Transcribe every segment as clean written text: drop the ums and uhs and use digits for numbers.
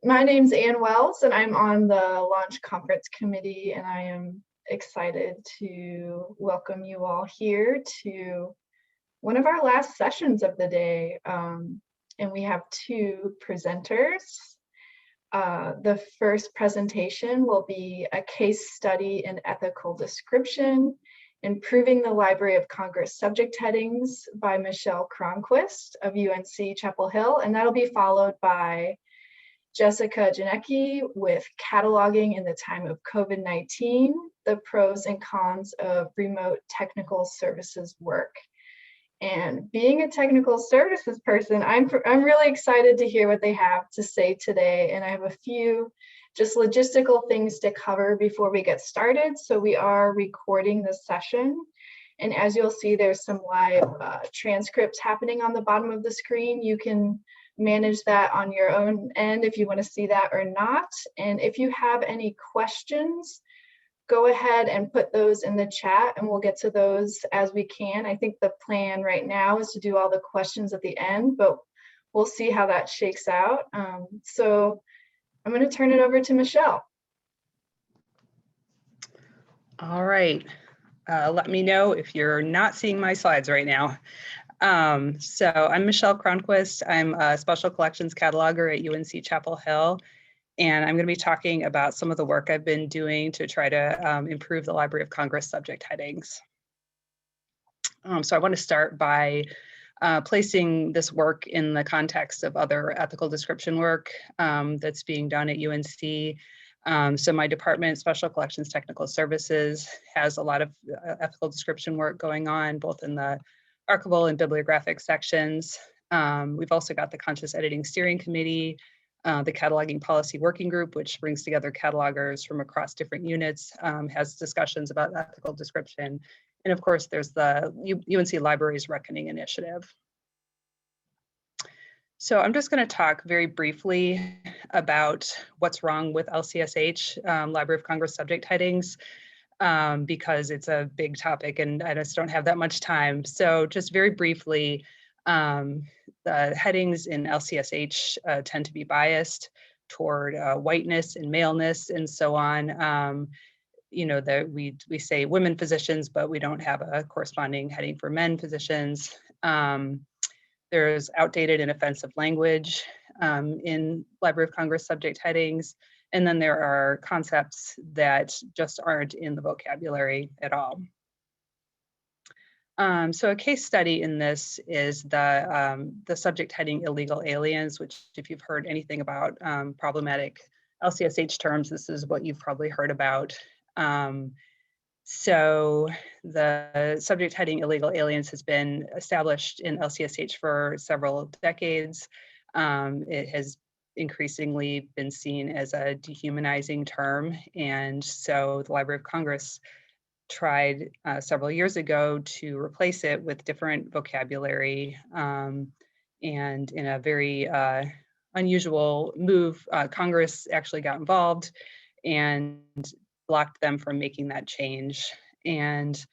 My name's Ann Wells, and I'm on the launch conference committee, and I am excited to welcome you all here to one of our last sessions of the day. And we have two presenters. The first presentation will be a case study in ethical description, Improving the Library of Congress Subject Headings by Michelle Cronquist of UNC-Chapel Hill, and that'll be followed by Jessica Janecki with Cataloging in the Time of COVID-19, the Pros and Cons of Remote Technical Services Work. And being a technical services person, I'm really excited to hear what they have to say today. And I have a few just logistical things to cover before we get started. So we are recording this session. And as you'll see, there's some live transcripts happening on the bottom of the screen. You can manage that on your own end if you want to see that or not. And if you have any questions, go ahead and put those in the chat and we'll get to those as we can. I think the plan right now is to do all the questions at the end, but we'll see how that shakes out. So I'm going to turn it over to Michelle. All right. Let me know if you're not seeing my slides right now. So I'm Michelle Cronquist. I'm a special collections cataloger at UNC-Chapel Hill, and I'm going to be talking about some of the work I've been doing to try to improve the Library of Congress subject headings. So I want to start by placing this work in the context of other ethical description work that's being done at UNC. So my department, Special Collections Technical Services, has a lot of ethical description work going on, both in the archival and bibliographic sections. We've also got the Conscious Editing Steering Committee, the Cataloging Policy Working Group, which brings together catalogers from across different units, has discussions about ethical description. And of course, there's the UNC Libraries Reckoning Initiative. So I'm just going to talk very briefly about what's wrong with LCSH, Library of Congress subject headings, because it's a big topic and I just don't have that much time. So just very briefly, the headings in LCSH tend to be biased toward whiteness and maleness and so on. You know, that we say women physicians, but we don't have a corresponding heading for men physicians. There's outdated and offensive language in Library of Congress subject headings. And then there are concepts that just aren't in the vocabulary at all. So a case study in this is the subject heading illegal aliens, which if you've heard anything about problematic LCSH terms, this is what you've probably heard about. So the subject heading illegal aliens has been established in LCSH for several decades. It has increasingly been seen as a dehumanizing term. And so the Library of Congress tried several years ago to replace it with different vocabulary. And in a very unusual move, Congress actually got involved and blocked them from making that change. And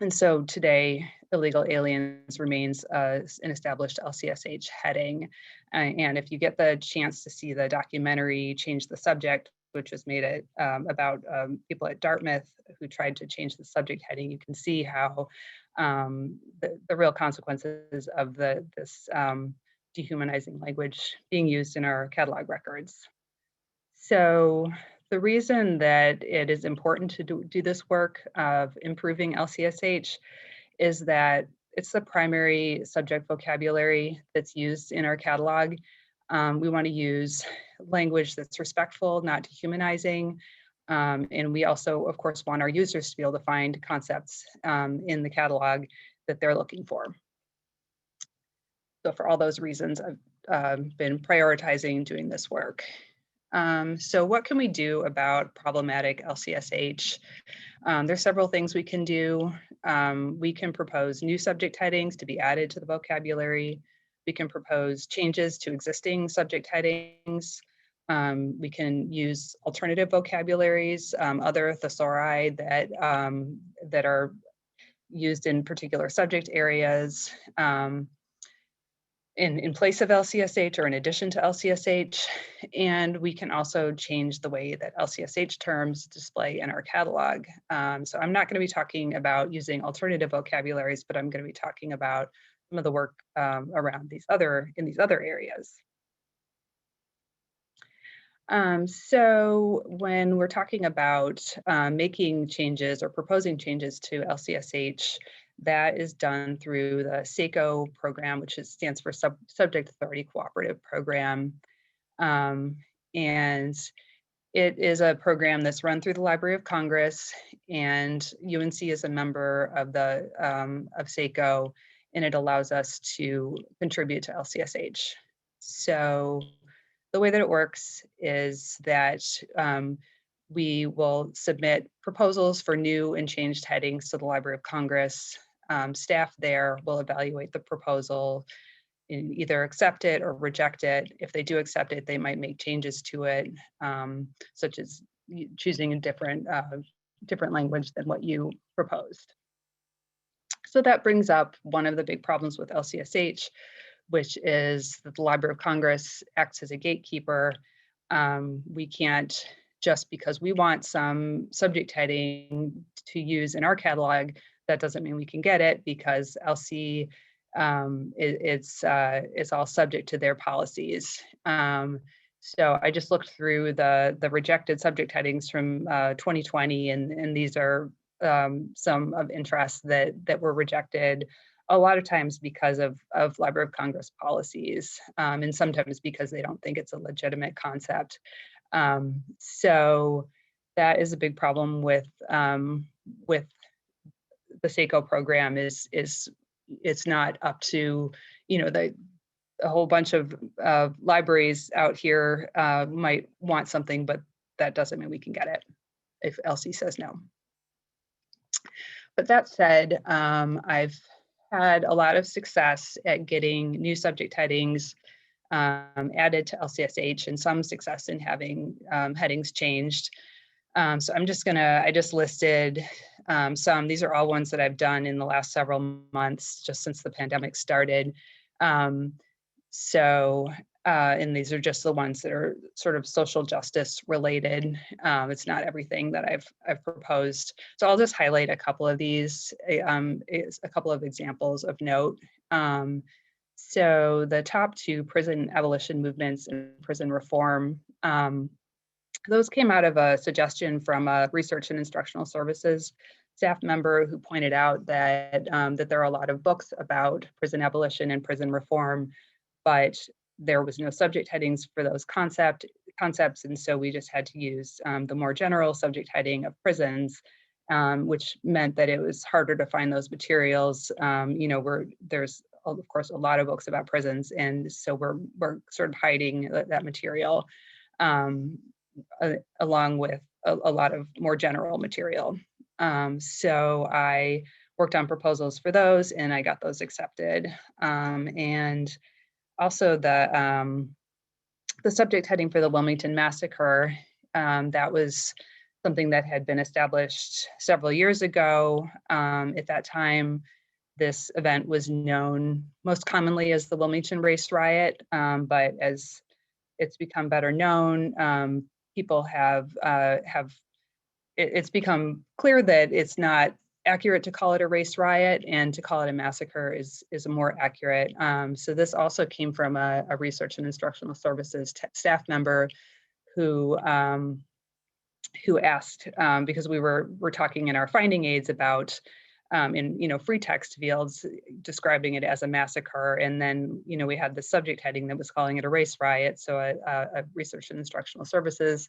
so today, illegal aliens remains an established LCSH heading. And if you get the chance to see the documentary Change the Subject, which was made about people at Dartmouth who tried to change the subject heading, you can see how the real consequences of this dehumanizing language being used in our catalog records. So the reason that it is important to do this work of improving LCSH is that it's the primary subject vocabulary that's used in our catalog. We want to use language that's respectful, not dehumanizing. And we also, of course, want our users to be able to find concepts in the catalog that they're looking for. So for all those reasons, I've been prioritizing doing this work. So what can we do about problematic LCSH? There's several things we can do. We can propose new subject headings to be added to the vocabulary. We can propose changes to existing subject headings. We can use alternative vocabularies, other thesauri that are used in particular subject areas. in place of LCSH or in addition to LCSH. And we can also change the way that LCSH terms display in our catalog. So I'm not going to be talking about using alternative vocabularies, but I'm going to be talking about some of the work around these other areas. So when we're talking about making changes or proposing changes to LCSH, that is done through the SACO program, which stands for Subject Authority Cooperative Program. And it is a program that's run through the Library of Congress, and UNC is a member of the of SACO, and it allows us to contribute to LCSH. So the way that it works is that we will submit proposals for new and changed headings to the Library of Congress. Staff there will evaluate the proposal and either accept it or reject it. If they do accept it, they might make changes to it, such as choosing a different language than what you proposed. So that brings up one of the big problems with LCSH, which is that the Library of Congress acts as a gatekeeper. We can't, just because we want some subject heading to use in our catalog, that doesn't mean we can get it, because LC it's all subject to their policies. So I just looked through the rejected subject headings from 2020, and these are some of interest that were rejected a lot of times because of Library of Congress policies, and sometimes because they don't think it's a legitimate concept. So that is a big problem with the SACO program. Is it's not up to, a whole bunch of libraries out here might want something, but that doesn't mean we can get it if LC says no. But that said, I've had a lot of success at getting new subject headings added to LCSH, and some success in having headings changed. So I just listed some. These are all ones that I've done in the last several months, just since the pandemic started. And these are just the ones that are sort of social justice related. It's not everything that I've proposed. So I'll just highlight a couple of these, a couple of examples of note. So the top two, prison abolition movements and prison reform, those came out of a suggestion from a research and instructional services staff member who pointed out that that there are a lot of books about prison abolition and prison reform, but there was no subject headings for those concepts, and so we just had to use the more general subject heading of prisons, which meant that it was harder to find those materials. There's of course a lot of books about prisons, and so we're sort of hiding that material along with a lot of more general material. So I worked on proposals for those, and I got those accepted. And also the subject heading for the Wilmington Massacre, that was something that had been established several years ago. At that time, this event was known most commonly as the Wilmington Race Riot, but as it's become better known, people it's become clear that it's not accurate to call it a race riot, and to call it a massacre is more accurate. So this also came from a research and instructional services staff member who asked, because we're talking in our finding aids about in free text fields describing it as a massacre, and then we had the subject heading that was calling it a race riot. So a research and instructional services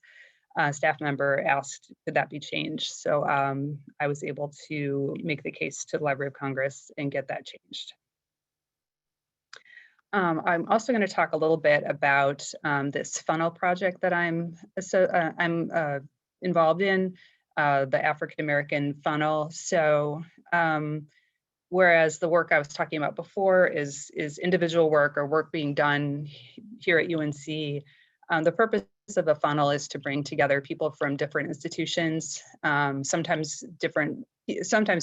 staff member asked, could that be changed? So I was able to make the case to the Library of Congress and get that changed. I'm also going to talk a little bit about this funnel project that I'm involved in, the African American funnel. So whereas the work I was talking about before is individual work or work being done here at UNC, the purpose of a funnel is to bring together people from different institutions, sometimes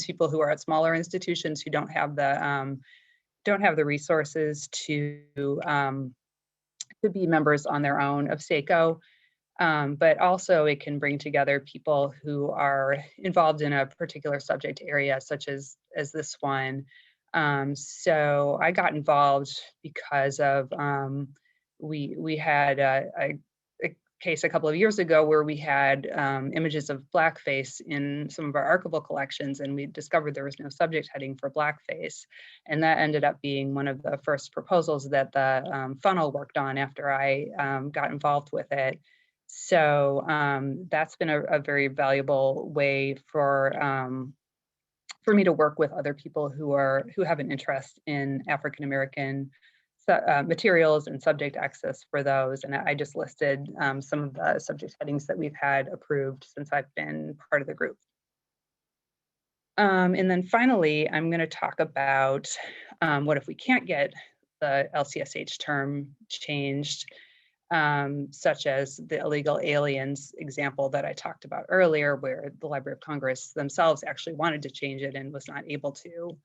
people who are at smaller institutions who don't have the don't have the resources to be members on their own of SACO. But also it can bring together people who are involved in a particular subject area, such as this one. So I got involved because of we had a case a couple of years ago where we had images of blackface in some of our archival collections, and we discovered there was no subject heading for blackface. And that ended up being one of the first proposals that the funnel worked on after I got involved with it. So that's been a very valuable way for me to work with other people who have an interest in African American materials and subject access for those. And I just listed some of the subject headings that we've had approved since I've been part of the group. And then finally, I'm going to talk about what if we can't get the LCSH term changed, such as the illegal aliens example that I talked about earlier, where the Library of Congress themselves actually wanted to change it and was not able to.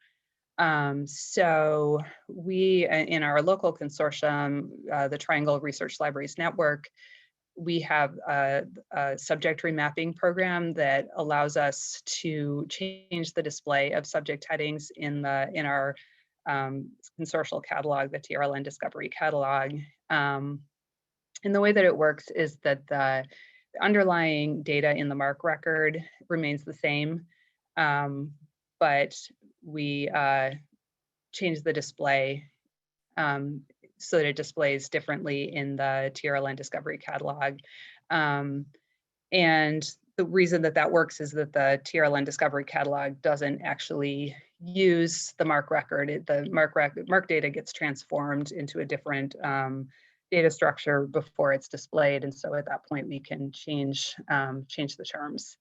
So we, in our local consortium, the Triangle Research Libraries Network, we have a subject remapping program that allows us to change the display of subject headings in our consortial catalog, the TRLN Discovery Catalog. And the way that it works is that the underlying data in the MARC record remains the same, but we change the display so that it displays differently in the TRLN Discovery Catalog. And the reason that works is that the TRLN Discovery Catalog doesn't actually use the MARC record. The MARC data gets transformed into a different data structure before it's displayed. And so at that point, we can change the terms.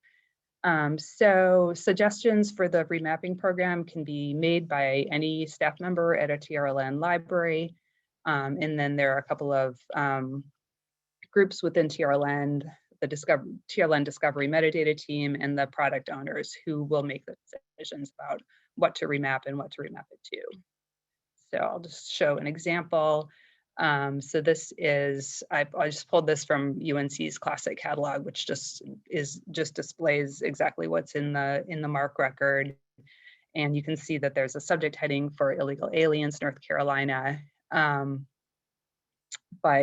So suggestions for the remapping program can be made by any staff member at a TRLN library. And then there are a couple of groups within TRLN, the TRLN Discovery Metadata Team, and the product owners who will make the decisions about what to remap and what to remap it to. So I'll just show an example. So this is, I just pulled this from UNC's classic catalog, which just displays exactly what's in the MARC record. And you can see that there's a subject heading for illegal aliens, North Carolina. But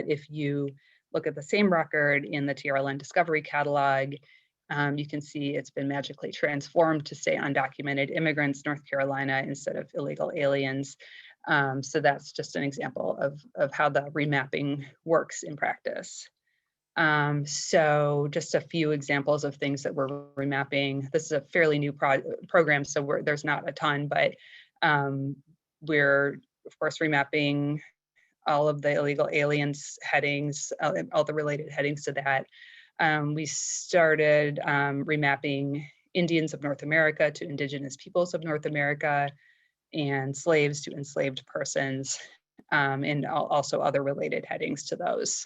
if you look at the same record in the TRLN Discovery Catalog, you can see it's been magically transformed to say undocumented immigrants, North Carolina, instead of illegal aliens. So that's just an example of how the remapping works in practice. So just a few examples of things that we're remapping. This is a fairly new program, so there's not a ton, but we're of course remapping all of the illegal aliens headings, all the related headings to that. We started remapping Indians of North America to Indigenous Peoples of North America, and slaves to enslaved persons, and also other related headings to those.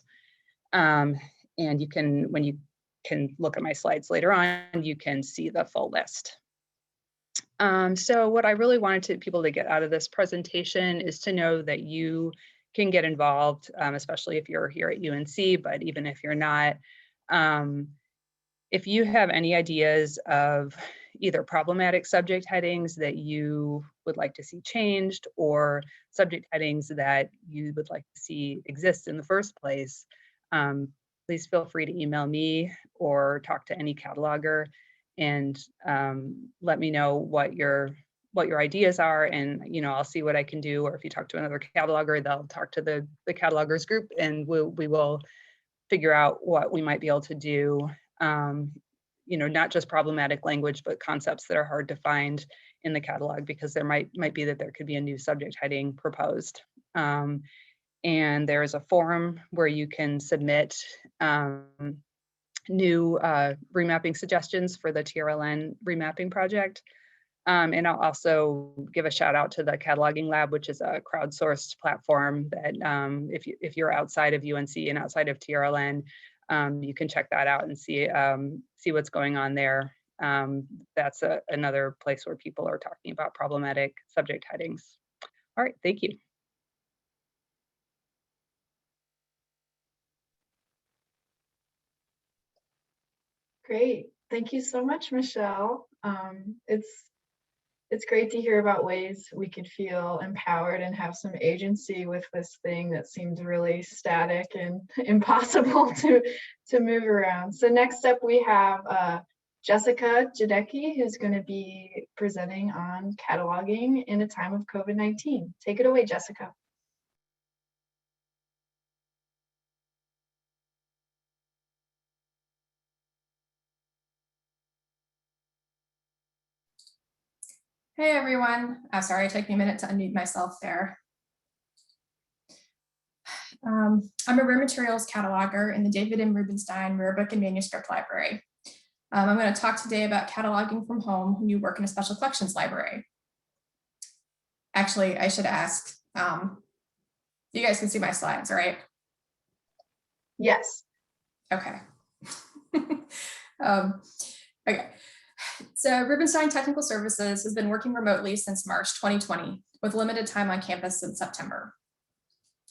And you can, when you can look at my slides later on, you can see the full list. So what I really wanted people to get out of this presentation is to know that you can get involved, especially if you're here at UNC, but even if you're not. If you have any ideas of either problematic subject headings that you would like to see changed, or subject headings that you would like to see exist in the first place, please feel free to email me or talk to any cataloger and let me know what your ideas are, and I'll see what I can do. Or if you talk to another cataloger, they'll talk to the catalogers group, and we will figure out what we might be able to do. Not just problematic language, but concepts that are hard to find in the catalog, because there might be that there could be a new subject heading proposed. And there is a forum where you can submit new remapping suggestions for the TRLN remapping project. And I'll also give a shout out to the Cataloging Lab, which is a crowdsourced platform that if you're outside of UNC and outside of TRLN, you can check that out and see what's going on there. That's another place where people are talking about problematic subject headings. All right, thank you. Great. Thank you so much, Michelle. It's great to hear about ways we could feel empowered and have some agency with this thing that seems really static and impossible to move around. So next up we have Jessica Janecki, who's going to be presenting on cataloging in a time of COVID-19. Take it away, Jessica. Hey everyone, sorry, it took me a minute to unmute myself there. I'm a rare materials cataloger in the David M. Rubenstein Rare Book and Manuscript Library. I'm going to talk today about cataloging from home when you work in a special collections library. Actually, I should ask, you guys can see my slides, right? Yes. Okay. Okay. So Rubenstein Technical Services has been working remotely since March 2020 with limited time on campus since September.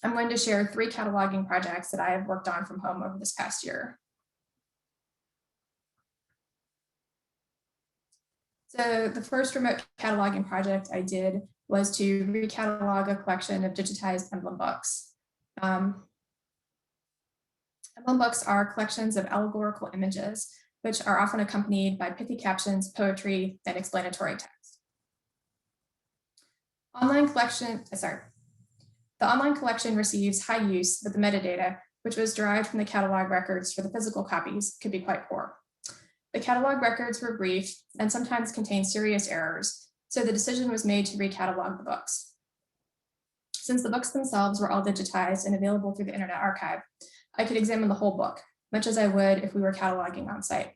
I'm going to share 3 cataloging projects that I have worked on from home over this past year. So the first remote cataloging project I did was to recatalog a collection of digitized emblem books. Emblem books are collections of allegorical images, which are often accompanied by pithy captions, poetry, and explanatory text. The online collection receives high use, but the metadata, which was derived from the catalog records for the physical copies, could be quite poor. The catalog records were brief and sometimes contained serious errors, so the decision was made to recatalog the books. Since the books themselves were all digitized and available through the Internet Archive, I could examine the whole book, much as I would if we were cataloging on site.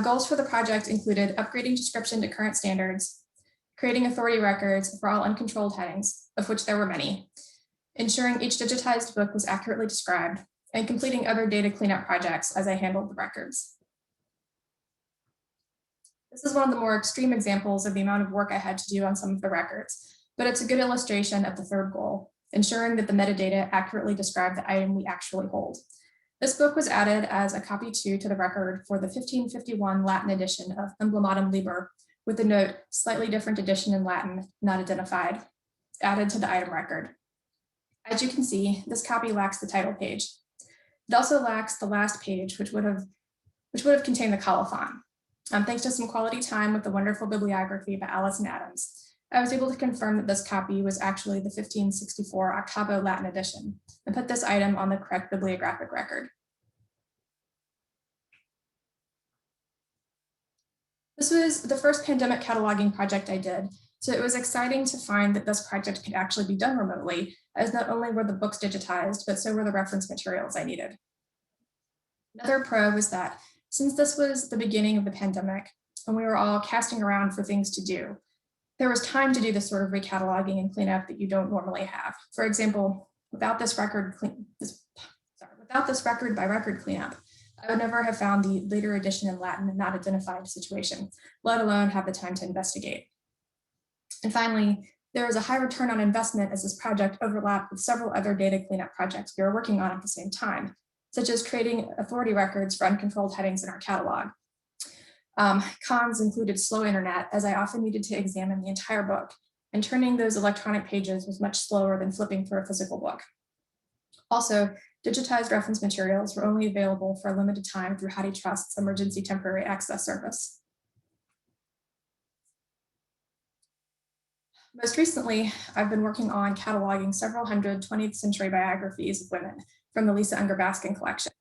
Goals for the project included upgrading description to current standards, creating authority records for all uncontrolled headings, of which there were many, ensuring each digitized book was accurately described, and completing other data cleanup projects as I handled the records. This is one of the more extreme examples of the amount of work I had to do on some of the records, but it's a good illustration of the third goal, ensuring that the metadata accurately describe the item we actually hold. This book was added as a copy 2 to the record for the 1551 Latin edition of Emblematum Liber, with the note, slightly different edition in Latin, not identified, added to the item record. As you can see, this copy lacks the title page. It also lacks the last page, which would have contained the colophon. Thanks to some quality time with the wonderful bibliography by Allison Adams, I was able to confirm that this copy was actually the 1564 Octavo Latin edition and put this item on the correct bibliographic record. This was the first pandemic cataloging project I did, so it was exciting to find that this project could actually be done remotely, as not only were the books digitized, but so were the reference materials I needed. Another pro was that since this was the beginning of the pandemic and we were all casting around for things to do, there was time to do this sort of recataloging and cleanup that you don't normally have. For example, without this record by record cleanup, I would never have found the later edition in Latin and not identified situation, let alone have the time to investigate. And finally, there was a high return on investment as this project overlapped with several other data cleanup projects we were working on at the same time, such as creating authority records for uncontrolled headings in our catalog. Cons included slow internet, as I often needed to examine the entire book, and turning those electronic pages was much slower than flipping through a physical book. Also, digitized reference materials were only available for a limited time through HathiTrust's emergency temporary access service. Most recently, I've been working on cataloging several hundred 20th century biographies of women from the Lisa Unger Baskin collection,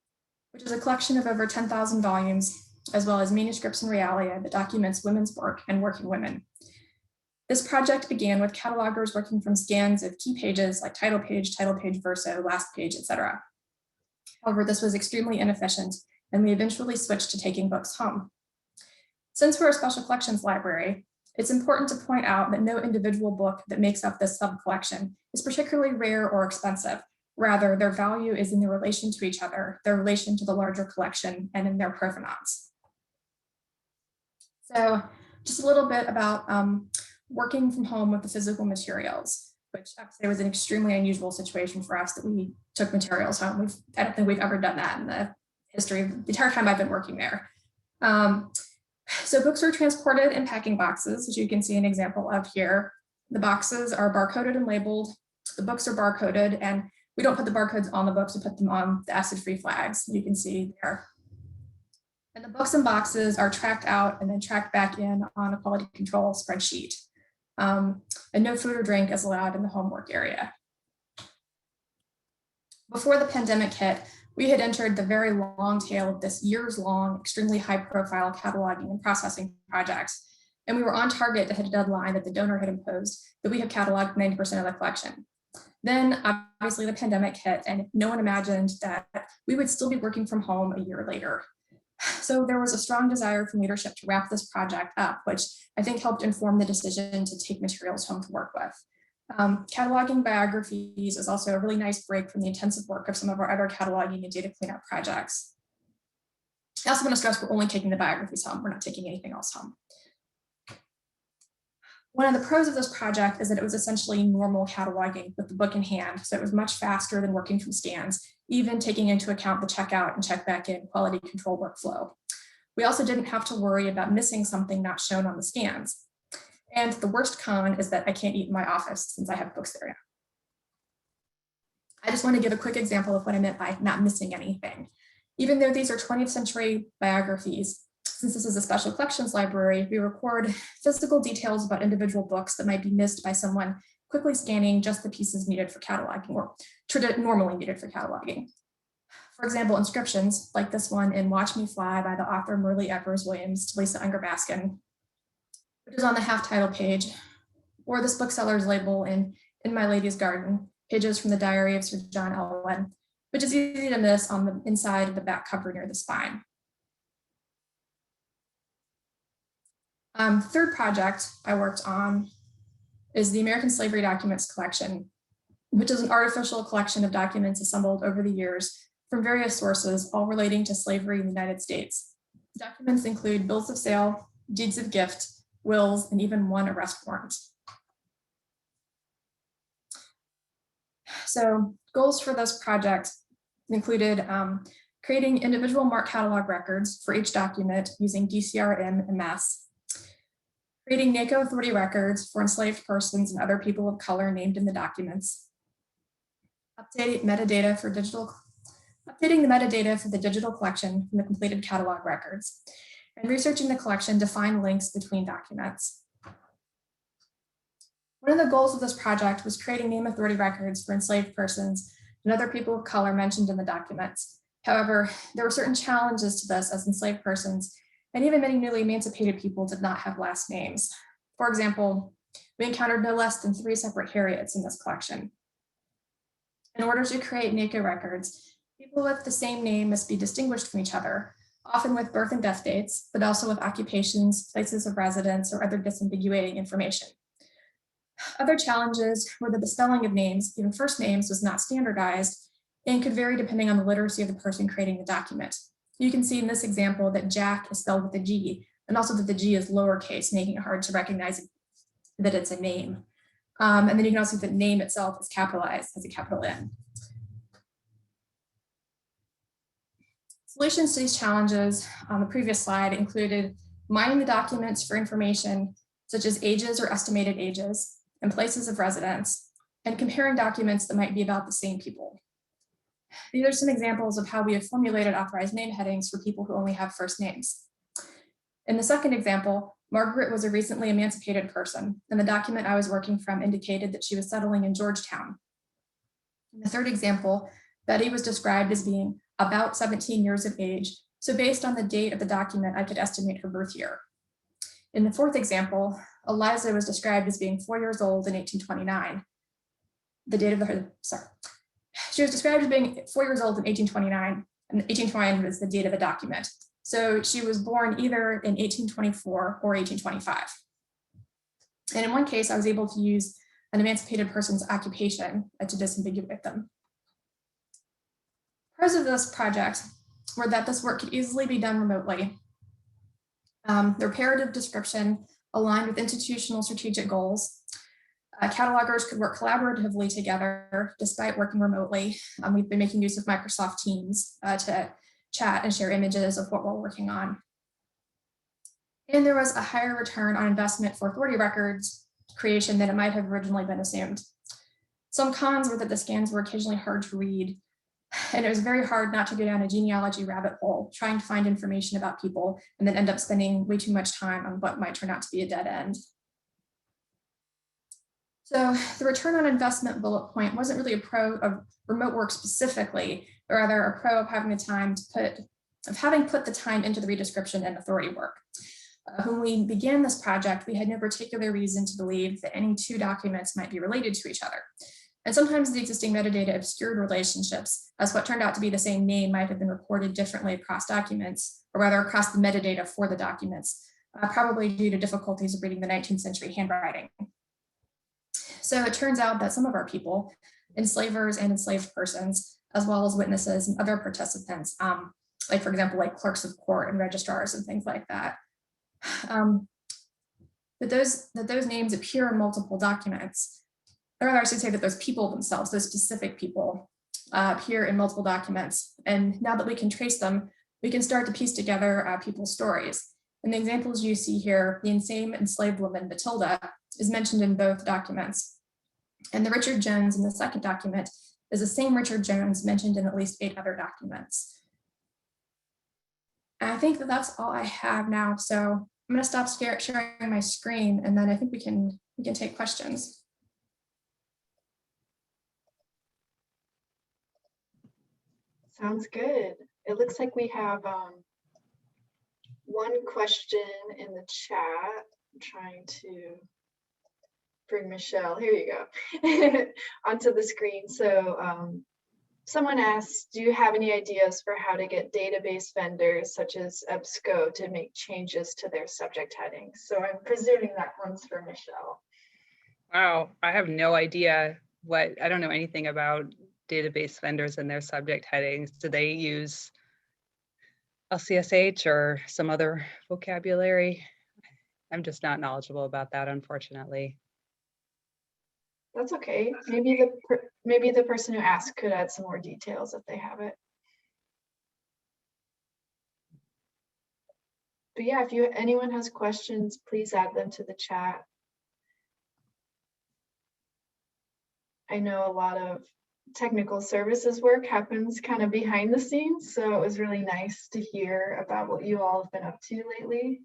which is a collection of over 10,000 volumes, as well as manuscripts and realia that documents women's work and working women. This project began with catalogers working from scans of key pages like title page, verso, last page, etc. However, this was extremely inefficient, and we eventually switched to taking books home. Since we're a special collections library, it's important to point out that no individual book that makes up this sub-collection is particularly rare or expensive. Rather, their value is in their relation to each other, their relation to the larger collection, and in their provenance. So just a little bit about working from home with the physical materials, which I would say was an extremely unusual situation for us that we took materials home. I don't think we've ever done that in the history of the entire time I've been working there. So books were transported in packing boxes, as you can see an example of here. The boxes are barcoded and labeled. The books are barcoded, and we don't put the barcodes on the books, we put them on the acid-free flags, you can see there. And the books and boxes are tracked out and then tracked back in on a quality control spreadsheet. And no food or drink is allowed in the homework area. Before the pandemic hit, we had entered the very long tail of this years-long, extremely high-profile cataloging and processing projects. And we were on target to hit a deadline that the donor had imposed that we have cataloged 90% of the collection. Then obviously the pandemic hit, and no one imagined that we would still be working from home a year later. So there was a strong desire from leadership to wrap this project up, which I think helped inform the decision to take materials home to work with. Cataloging biographies is also a really nice break from the intensive work of some of our other cataloging and data cleanup projects. I also want to stress we're only taking the biographies home. We're not taking anything else home. One of the pros of this project is that it was essentially normal cataloging with the book in hand, so it was much faster than working from scans, even taking into account the checkout and check back in quality control workflow. We also didn't have to worry about missing something not shown on the scans. And the worst con is that I can't eat in my office since I have books there now. I just want to give a quick example of what I meant by not missing anything. Even though these are 20th century biographies, since this is a special collections library, we record physical details about individual books that might be missed by someone quickly scanning just the pieces needed for cataloging or normally needed for cataloging. For example, inscriptions like this one in Watch Me Fly by the author Merle Evers Williams to Lisa Unger Baskin, which is on the half title page, or this bookseller's label in My Lady's Garden, pages from the diary of Sir John Elwyn, which is easy to miss on the inside of the back cover near the spine. Third project I worked on is the American Slavery Documents Collection, which is an artificial collection of documents assembled over the years from various sources, all relating to slavery in the United States. Documents include bills of sale, deeds of gift, wills, and even one arrest warrant. So goals for this project included creating individual MARC catalog records for each document using DCRM and MAS, creating nego authority records for enslaved persons and other people of color named in the documents, updating the metadata for the digital collection from the completed catalog records, and researching the collection to find links between documents. One of the goals of this project was creating name authority records for enslaved persons and other people of color mentioned in the documents. However, there were certain challenges to this, as enslaved persons and even many newly emancipated people did not have last names. For example, we encountered no less than 3 separate Harriets in this collection. In order to create nego records, people with the same name must be distinguished from each other, often with birth and death dates, but also with occupations, places of residence, or other disambiguating information. Other challenges were that the spelling of names, even first names, was not standardized and could vary depending on the literacy of the person creating the document. You can see in this example that Jack is spelled with a G, and also that the G is lowercase, making it hard to recognize that it's a name. And then you can also see that name itself is capitalized as a capital N. Solutions to these challenges on the previous slide included mining the documents for information such as ages or estimated ages and places of residence, and comparing documents that might be about the same people. These are some examples of how we have formulated authorized name headings for people who only have first names. In the second example, Margaret was a recently emancipated person, and the document I was working from indicated that she was settling in Georgetown. In the third example, Betty was described as being about 17 years of age, so based on the date of the document, I could estimate her birth year. In the fourth example, Eliza was described as being 4 years old in 1829. She was described as being 4 years old in 1829, and 1829 was the date of the document. So she was born either in 1824 or 1825. And in one case, I was able to use an emancipated person's occupation to disambiguate them. Pros of this project were that this work could easily be done remotely. Their imperative description aligned with institutional strategic goals. Catalogers could work collaboratively together despite working remotely. We've been making use of Microsoft Teams to chat and share images of what we're working on. And there was a higher return on investment for authority records creation than it might have originally been assumed. Some cons were that the scans were occasionally hard to read, and it was very hard not to go down a genealogy rabbit hole, trying to find information about people and then end up spending way too much time on what might turn out to be a dead end. So the return on investment bullet point wasn't really a pro of remote work specifically, but rather a pro of having the time to having put the time into the redescription and authority work. When we began this project, we had no particular reason to believe that any two documents might be related to each other. And sometimes the existing metadata obscured relationships, as what turned out to be the same name might have been recorded differently across documents, or rather across the metadata for the documents, probably due to difficulties of reading the 19th century handwriting. So it turns out that some of our people, enslavers and enslaved persons, as well as witnesses and other participants, like for example, like clerks of court and registrars and things like that, that those names appear in multiple documents, or rather I should say that those people themselves, those specific people, appear in multiple documents. And now that we can trace them, we can start to piece together people's stories. And the examples you see here, the same enslaved woman, Matilda, is mentioned in both documents. And the Richard Jones in the second document is the same Richard Jones mentioned in at least 8 other documents. And I think that that's all I have now. So I'm going to stop sharing my screen, and then I think we can take questions. Sounds good. It looks like we have one question in the chat. I'm trying to bring Michelle, here you go, onto the screen. So someone asked, do you have any ideas for how to get database vendors such as EBSCO to make changes to their subject headings? So I'm presuming that one's for Michelle. Wow, I have no idea I don't know anything about database vendors and their subject headings. Do they use LCSH or some other vocabulary? I'm just not knowledgeable about that, unfortunately. That's okay. Maybe the person who asked could add some more details if they have it. But yeah, if anyone has questions, please add them to the chat. I know a lot of technical services work happens kind of behind the scenes, so it was really nice to hear about what you all have been up to lately.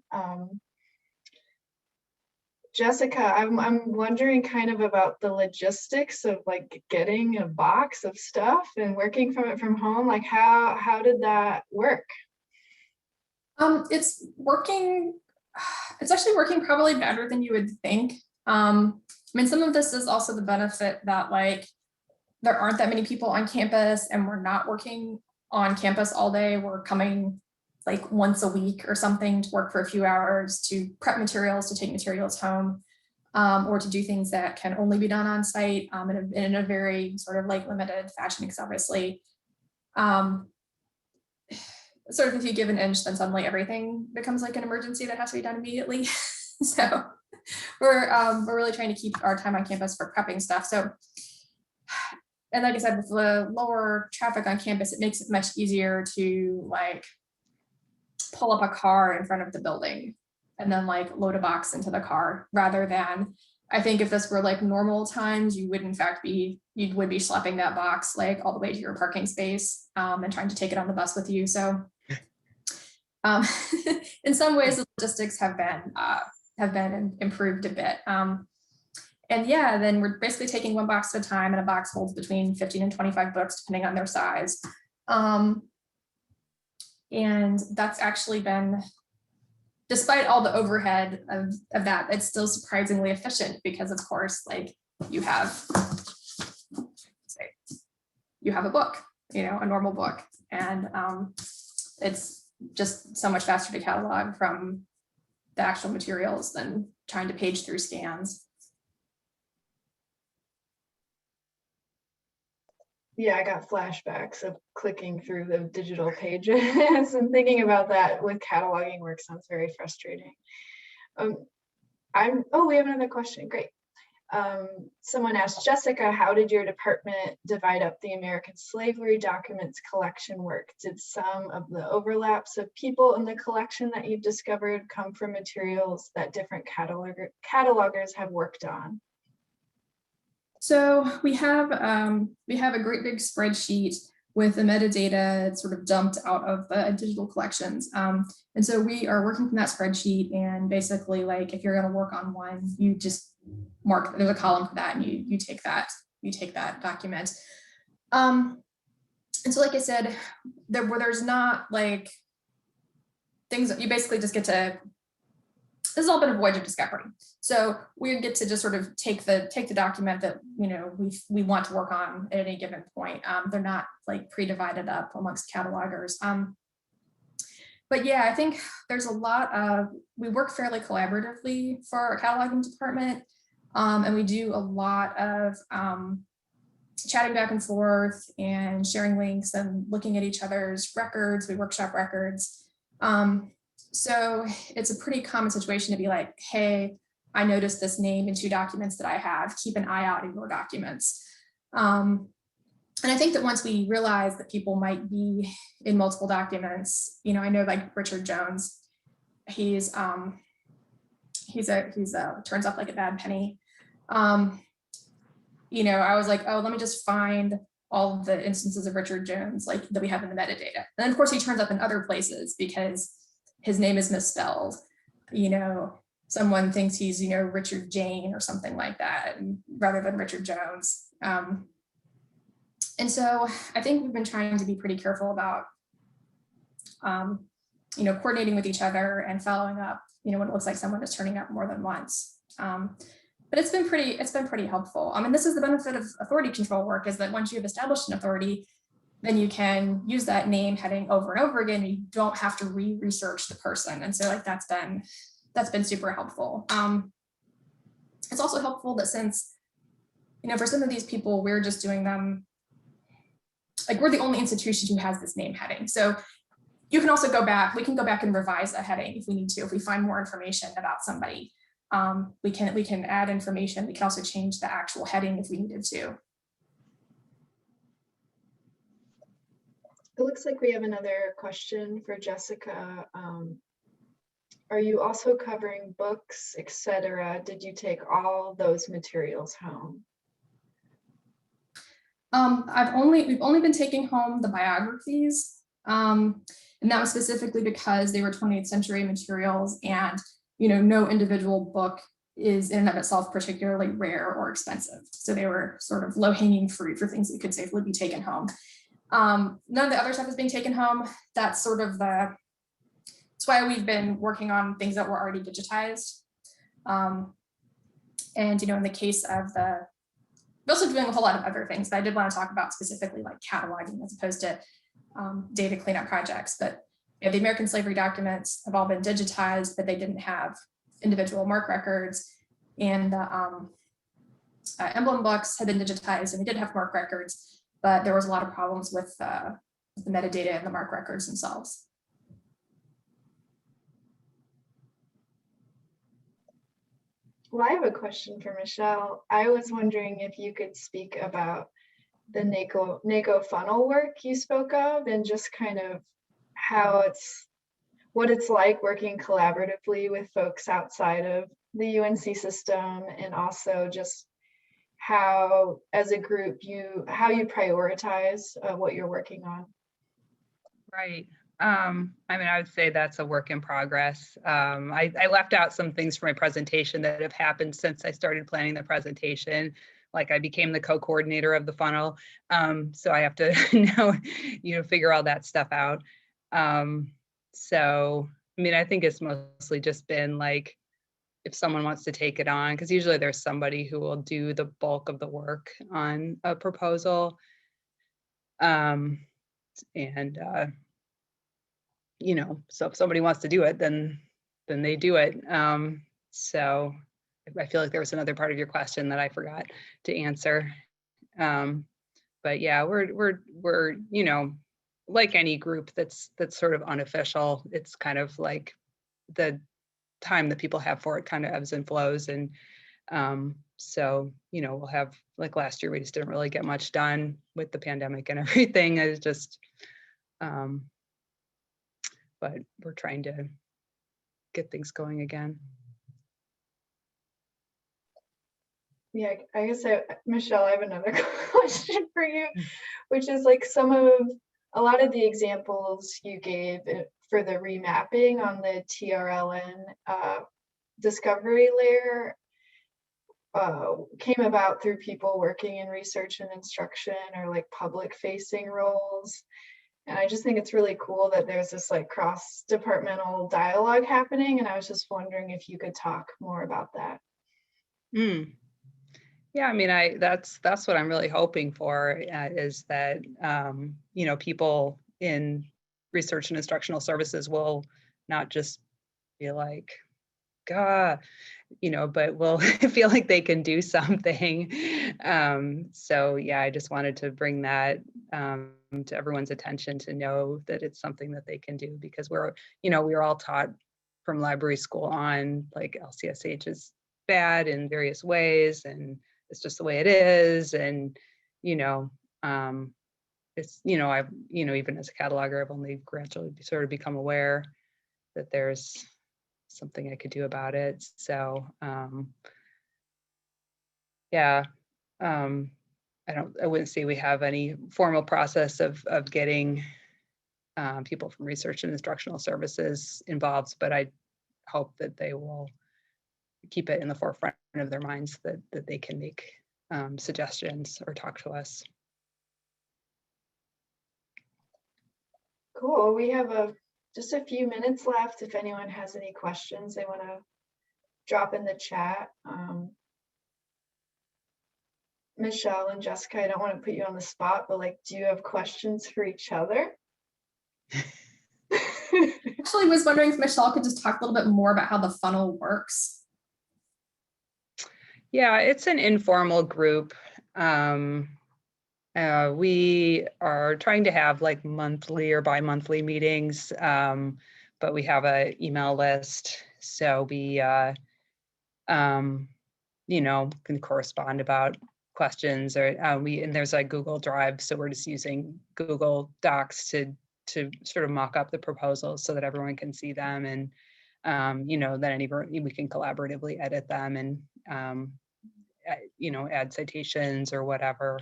Jessica, I'm wondering kind of about the logistics of like getting a box of stuff and working from home. Like how did that work? It's actually working probably better than you would think. I mean, some of this is also the benefit that like there aren't that many people on campus and we're not working on campus all day. We're coming like once a week or something to work for a few hours to prep materials, to take materials home, or to do things that can only be done on site in a very sort of like limited fashion, because obviously sort of if you give an inch, then suddenly everything becomes like an emergency that has to be done immediately. So we're really trying to keep our time on campus for prepping stuff. So, and like I said, with the lower traffic on campus, it makes it much easier to like pull up a car in front of the building and then like load a box into the car, rather than, I think if this were like normal times, you would in fact be, you would be schlepping that box like all the way to your parking space and trying to take it on the bus with you. So in some ways the logistics have been improved a bit. And yeah, then we're basically taking one box at a time, and a box holds between 15 and 25 books depending on their size. And that's actually been, despite all the overhead of that, it's still surprisingly efficient, because of course, like you have a book, a normal book, and it's just so much faster to catalog from the actual materials than trying to page through scans. Yeah, I got flashbacks of clicking through the digital pages and thinking about that with cataloging work sounds very frustrating. Oh, we have another question. Great. Someone asked, Jessica, how did your department divide up the American slavery documents collection work? Did some of the overlaps of people in the collection that you've discovered come from materials that different catalogers have worked on? So we have a great big spreadsheet with the metadata sort of dumped out of the digital collections. And so we are working from that spreadsheet, and basically, like, if you're going to work on one, you just mark, there's a column for that, and you take that document. And so, like I said, there's not like things that you basically just get to. This has all been a voyage of discovery. So we get to just sort of take the document that, you know, we want to work on at any given point. They're not like pre-divided up amongst catalogers. But yeah, I think there's a lot of, we work fairly collaboratively for our cataloging department. And we do a lot of chatting back and forth and sharing links and looking at each other's records. We workshop records. So it's a pretty common situation to be like, hey, I noticed this name in 2 documents that I have, keep an eye out in your documents. And I think that once we realize that people might be in multiple documents, you know, I know like Richard Jones, he's turns up like a bad penny. You know, I was like, oh, let me just find all of the instances of Richard Jones like that we have in the metadata. And then of course he turns up in other places because his name is misspelled. You know, someone thinks he's, you know, Richard Jane or something like that, and rather than Richard Jones. And so I think we've been trying to be pretty careful about, you know, coordinating with each other and following up, you know, when it looks like someone is turning up more than once. But it's been pretty helpful. I mean, this is the benefit of authority control work, is that once you've established an authority, then you can use that name heading over and over again. You don't have to research the person. And so like that's been super helpful. It's also helpful that since, you know, for some of these people, we're just doing them, like we're the only institution who has this name heading. So you can also go back, we can go back and revise a heading if we need to, if we find more information about somebody. We can add information. We can also change the actual heading if we needed to. It looks like we have another question for Jessica. Are you also covering books, etc.? Did you take all those materials home? We've only been taking home the biographies, and that was specifically because they were 20th century materials, and you know, no individual book is in and of itself particularly rare or expensive. So they were sort of low-hanging fruit for things that could safely be taken home. None of the other stuff is being taken home. That's sort of that's why we've been working on things that were already digitized. And, you know, in the case of we're also doing a whole lot of other things that I did want to talk about, specifically like cataloging as opposed to data cleanup projects. But you know, the American slavery documents have all been digitized, but they didn't have individual mark records. And the emblem books had been digitized and they did have mark records, but there was a lot of problems with the metadata and the mark records themselves. Well, I have a question for Michelle. I was wondering if you could speak about the nego funnel work you spoke of, and just kind of what it's like working collaboratively with folks outside of the UNC system, and also just how, as a group, how you prioritize what you're working on. Right. I mean, I would say that's a work in progress. I left out some things from my presentation that have happened since I started planning the presentation. Like I became the co-coordinator of the funnel. So I have to figure all that stuff out. So, I mean, I think it's mostly just been like, if someone wants to take it on, because usually there's somebody who will do the bulk of the work on a proposal. So if somebody wants to do it, then they do it. So I feel like there was another part of your question that I forgot to answer. but yeah, we're you know, like any group that's sort of unofficial, it's kind of like the time that people have for it kind of ebbs and flows. And so, you know, we'll have, like last year, we just didn't really get much done with the pandemic and everything. It's just, but we're trying to get things going again. Yeah, I guess, Michelle, I have another question for you, which is like a lot of the examples you gave for the remapping on the TRLN discovery layer came about through people working in research and instruction or like public facing roles. And I just think it's really cool that there's this like cross-departmental dialogue happening. And I was just wondering if you could talk more about that. Yeah, I mean, that's what I'm really hoping for, is that, you know, people in research and instructional services will not just be like, God, you know, but will feel like they can do something. So yeah, I just wanted to bring that to everyone's attention, to know that it's something that they can do, because we were all taught from library school on, like, LCSH is bad in various ways, and it's just the way it is. And, you know, it's, you know, I've, you know, even as a cataloger, I've only gradually sort of become aware that there's something I could do about it. So, yeah, I wouldn't say we have any formal process of getting people from research and instructional services involved, but I hope that they will keep it in the forefront of their minds, that they can make suggestions or talk to us. Cool. We have just a few minutes left. If anyone has any questions they want to drop in the chat. Michelle and Jessica, I don't want to put you on the spot, but like, do you have questions for each other? Actually, was wondering if Michelle could just talk a little bit more about how the funnel works. Yeah, it's an informal group. We are trying to have like monthly or bi-monthly meetings, but we have an email list, so we, you know, can correspond about questions, or and there's a Google Drive, so we're just using Google Docs to sort of mock up the proposals so that everyone can see them, and you know, then we can collaboratively edit them, and you know, add citations or whatever,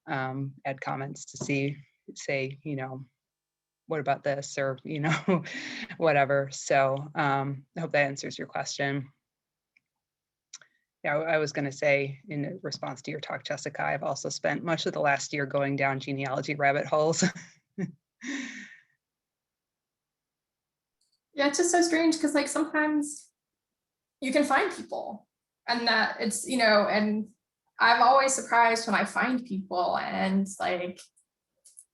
add comments to say, you know, what about this, or, you know, whatever. So I hope that answers your question. Yeah, I was going to say, in response to your talk, Jessica, I've also spent much of the last year going down genealogy rabbit holes. Yeah, it's just so strange, because like sometimes you can find people, and that it's, you know, and I'm always surprised when I find people and like,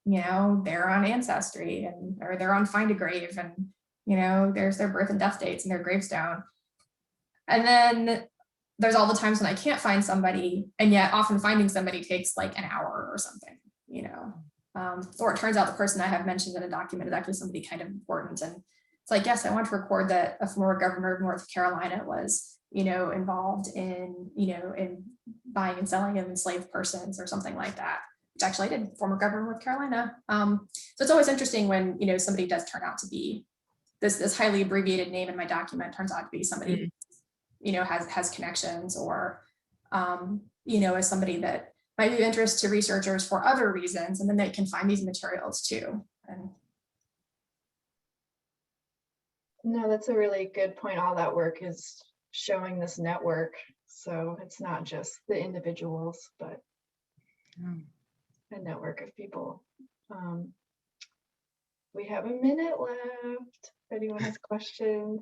you know, they're on Ancestry or they're on Find a Grave, and, you know, there's their birth and death dates and their gravestone. And then there's all the times when I can't find somebody, and yet often finding somebody takes like an hour or something, you know, or it turns out the person I have mentioned in a document is actually somebody kind of important. And it's like, yes, I want to record that a former governor of North Carolina was, you know, involved in, you know, in buying and selling of enslaved persons or something like that, which actually I did, former governor of North Carolina. So it's always interesting when, you know, somebody does turn out to be this highly abbreviated name in my document turns out to be somebody, you know, has connections, or, you know, as somebody that might be of interest to researchers for other reasons, and then they can find these materials too. And no, that's a really good point. All that work is showing this network. So it's not just the individuals, but a network of people. We have a minute left if anyone has questions.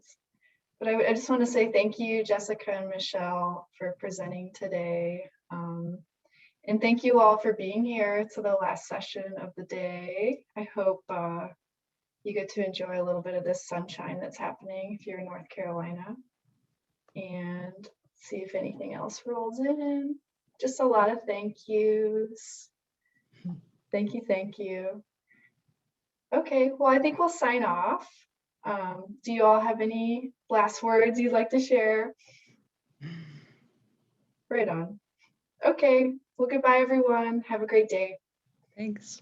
But I just want to say thank you, Jessica and Michelle, for presenting today. And thank you all for being here to the last session of the day. I hope you get to enjoy a little bit of this sunshine that's happening if you're in North Carolina, and see if anything else rolls in. Just a lot of thank yous. Thank you, thank you. Okay, well, I think we'll sign off. Do you all have any last words you'd like to share? Right on. Okay, well, goodbye, everyone. Have a great day. Thanks.